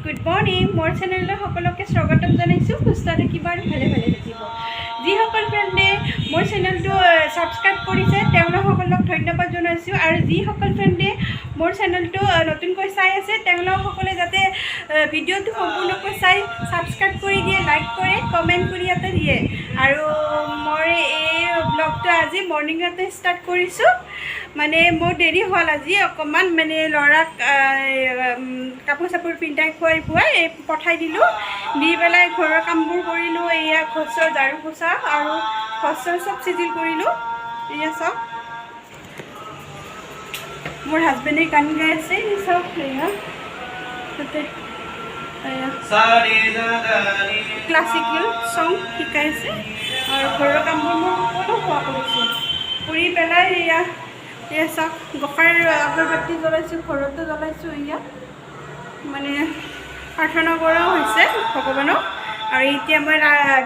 Good morning মোৰ চেনেললৈ সকলোকে স্বাগতম জনাইছোঁ। সুস্থ থাকিব আৰু ভালে ভালে থাকিব। যিসকল ফ্ৰেণ্ডে মোৰ চেনেলটো ছাবস্ক্ৰাইব কৰিছে তেওঁলোকসকলক ধন্যবাদ জনাইছোঁ, আৰু যিসকল ফ্ৰেণ্ডে মোৰ চেনেলটো নতুনকৈ চাই আছে তেওঁলোকসকলে যাতে ভিডিঅ'টো সম্পূৰ্ণকৈ চাই ছাবস্ক্ৰাইব কৰি দিয়ে, লাইক কৰে, কমেণ্ট কৰি ইয়াতে দিয়ে। আৰু মই এই ব্লগটো আজি মৰ্ণিঙতে ষ্টাৰ্ট কৰিছোঁ। মানে মোৰ দেৰি হ'ল আজি অকণমান, মানে ল'ৰাক কাপোৰ চাপোৰ পিন্ধাই খুৱাই পঠাই দিলোঁ, দি পেলাই ঘৰৰ কামবোৰ কৰিলোঁ। এয়া ঘৰ ঝাৰু পোছা আৰু ঘৰ চব চিজিল কৰিলোঁ। এয়া চাওক মোৰ হাজবেণ্ডে গান গাই আছে, চাওক এয়া তাতে ক্লাছিকেল ছং শিকাই আছে, আৰু ঘৰৰ কামবোৰ মই সকলো খোৱা কৰিছোঁ। কৰি পেলাই এয়া চাওক গোসাঁৰ আগৰবাতি জ্বলাইছোঁ, ঘৰতো জ্বলাইছোঁ। এয়া মানে প্ৰাৰ্থনা কৰাও হৈছে ভগৱানক। আৰু এতিয়া মই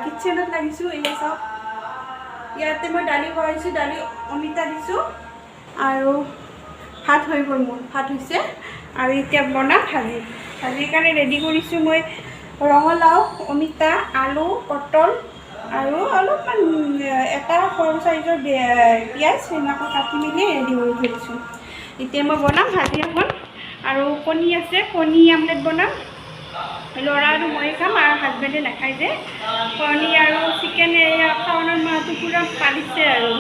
কিটচেনত লাগিছোঁ। এয়া চাওক ইয়াতে মই দালি বহাইছোঁ, দালি অমিতা দিছোঁ, আৰু ভাত হৈ গ'ল, মোৰ ভাত হৈছে। আৰু এতিয়া বনাম ভাজিৰ কাৰণে ৰেডি কৰিছোঁ মই ৰঙালাও, অমিতা, আলু, পটল আৰু অলপমান এটা সৰু চাইজৰ পিঁয়াজ সেনেকৈ কাটি মেলি ৰেডি কৰি থৈ দিছোঁ। এতিয়া মই বনাম ভাজি এখন, আৰু কণী আছে, কণী আমলেট বনাম। ল'ৰা আৰু মই খাম, আৰু হাজবেণ্ডে নাখায় যে। কণী আৰু চিকেন এয়া শাওণৰ মাহটো পূৰা পালিছে, আৰু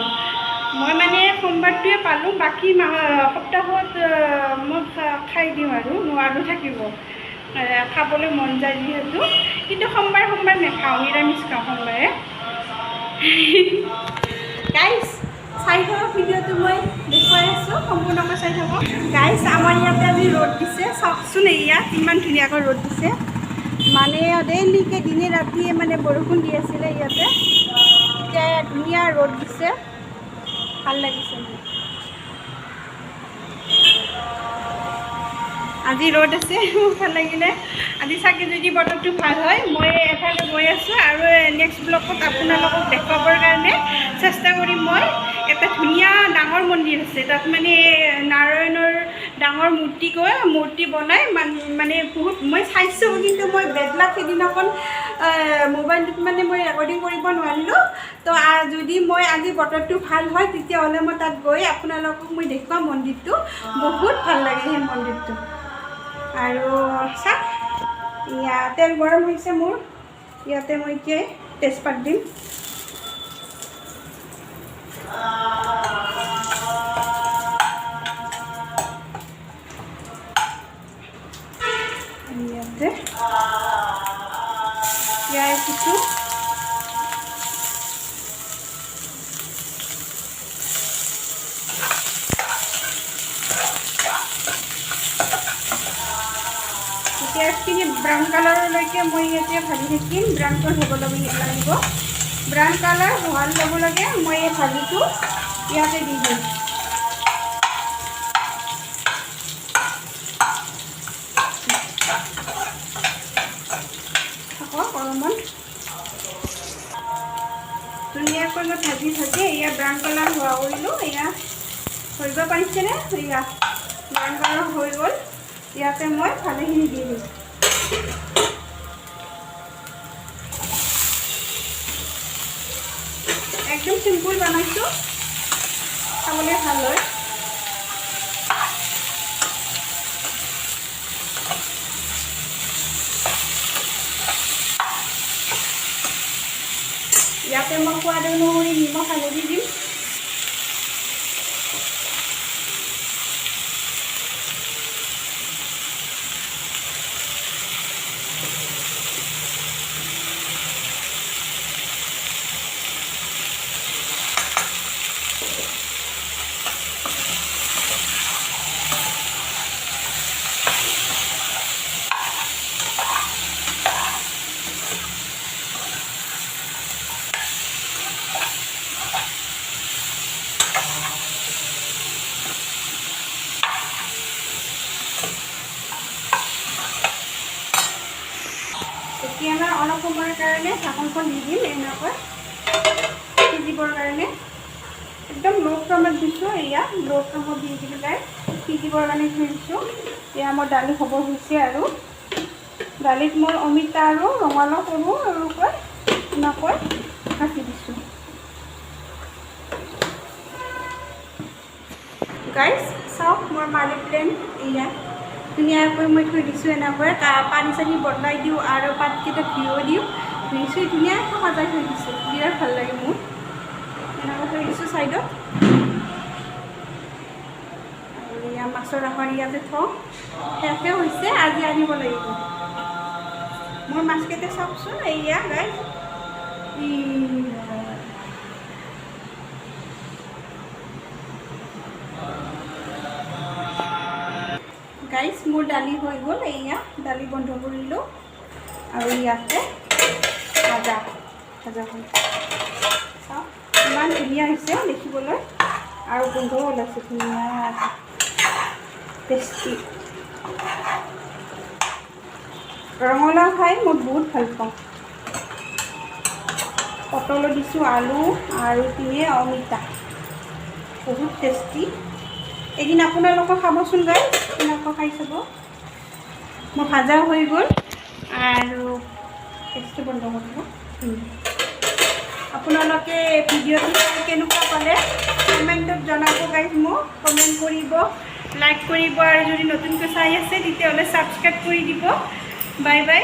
মই মানে সোমবাৰটোৱে পালোঁ, বাকী সপ্তাহত মই খাই দিওঁ আৰু নোৱাৰোঁ থাকিব, খাবলৈ মন যায় যিহেতু। কিন্তু সোমবাৰ নাখাওঁ, নিৰামিষ খাওঁ সোমবাৰে। গাইজ চাই থাকক ভিডিঅ'টো, মই দেখুৱাই আছোঁ, সম্পূৰ্ণকৈ চাই থাকক। গাইজ আমাৰ ইয়াতে আজি ৰ'দ দিছে, চাওকচোন এয়া ইমান ধুনীয়াকৈ ৰ'দ দিছে। মানে ডেইলিকৈ দিনে ৰাতিয়ে মানে বৰষুণ দি আছিলে ইয়াতে, এতিয়া ধুনীয়া ৰ'দ দিছে, ভাল লাগিছে মানে। আজি ৰ'দ আছে, ভাল লাগিলে। আজি চাগে যদি বতৰটো ভাল হয়, মই এঠাইলৈ গৈ আছোঁ, আৰু নেক্সট ব্লগত আপোনালোকক দেখুৱাবৰ কাৰণে চেষ্টা কৰিম। মই এটা ধুনীয়া ডাঙৰ মন্দিৰ আছে, তাত মানে নাৰায়ণৰ ডাঙৰ মূৰ্তি বনাই মানে বহুত মই চাইছোঁ, কিন্তু মই বেদলাক সেইদিনাখন মোবাইলটোত মানে মই ৰেকৰ্ডিং কৰিব নোৱাৰিলোঁ। তো যদি মই আজি বতৰটো ভাল হয় তেতিয়াহ'লে মই তাত গৈ আপোনালোকক মই দেখুৱাম মন্দিৰটো। বহুত ভাল লাগে সেই মন্দিৰটো। আৰু চাওক এয়া তেল গৰম হৈছে মোৰ, ইয়াতে মই এতিয়া তেজপাত দিম। ইয়াতে পিঁয়াজ দিছোঁ, পিঁয়াজখিনি ব্ৰাউন কালাৰলৈকে মই ইয়াতে ভাজি থাকিম। ব্ৰাউন কালাৰ হ'ব লাগিব, ব্ৰাউন কালাৰ হোৱাৰ লগে লগে মই এই ভাজিটো ইয়াতে দি দিম। অলপমান ধুনীয়াকৈ মই ভাজি এয়া ব্ৰাউন কালাৰ হোৱা কৰিলোঁ। এয়া ধৰিব পাৰিছেনে? এয়া ব্ৰাউন কালাৰ হৈ গ'ল। ইয়াতে মই ভাজিখিনি দি দিম। একদম চিম্পুল বনাইছোঁ, খাবলৈ ভাল হয়। ইয়াতে মই সোৱাদ অনুসৰি নিমখ হালধি দিম। এতিয়া মই অলপ সময়ৰ কাৰণে ঢাকনখন দি দিম, এনেকৈ সিজিবৰ কাৰণে। একদম লো ফ্লেমত দিছোঁ, এয়া লো ফ্লেমত দি পেলাই সিজিবৰ কাৰণে থৈ দিছোঁ। এতিয়া মোৰ দালি হ'ব হৈছে, আৰু দালিত মই অমিতা আৰু ৰঙালাও সৰু সৰুকৈ এনেকৈ কাটি দিছোঁ। গাইজ চাওক মোৰ মানি প্লেণ্ট এয়া ধুনীয়াকৈ মই থৈ দিছোঁ। এনেকৈ পানী চানী বদলাই দিওঁ আৰু পাতকেইটা ধুইও দিওঁ। ধুই চুই ধুনীয়াকৈ সজাই থৈ দিছোঁ। বিৰাট ভাল লাগে মোৰ। এনেকৈ থৈ দিছোঁ ছাইডত। আৰু এয়া মাছৰ আখৰ ইয়াতে থওঁ। শেষে হৈছে, আজি আনিব লাগিব। মোৰ মাছকেইটা চাওকচোন এয়া গাইজ। গাইজ মোৰ দালি হৈ গ'ল। এয়া দালি বন্ধ কৰিলোঁ আৰু ইয়াতে ভাজা হ'ল। চাওক ইমান ধুনীয়া হৈছে দেখিবলৈ আৰু গোন্ধও ওলাইছে ধুনীয়া টেষ্টি। ৰঙালাও খাই মই বহুত ভাল পাওঁ। পটলো দিছোঁ, আলু আৰু পিনে অমিতা, বহুত টেষ্টি। এদিন আপোনালোকে খাবচোন গাইজ, আপোনালোকে খাই চাব। মোৰ ভাজা হৈ গ'ল আৰু গেছটো বন্ধ কৰিব। আপোনালোকে ভিডিঅ'টো কেনেকুৱা পালে কমেণ্টত জনাব গাইজ। মোক কমেণ্ট কৰিব, লাইক কৰিব আৰু যদি নতুনকৈ চাই আছে তেতিয়াহ'লে ছাবস্ক্ৰাইব কৰি দিব। Bye bye.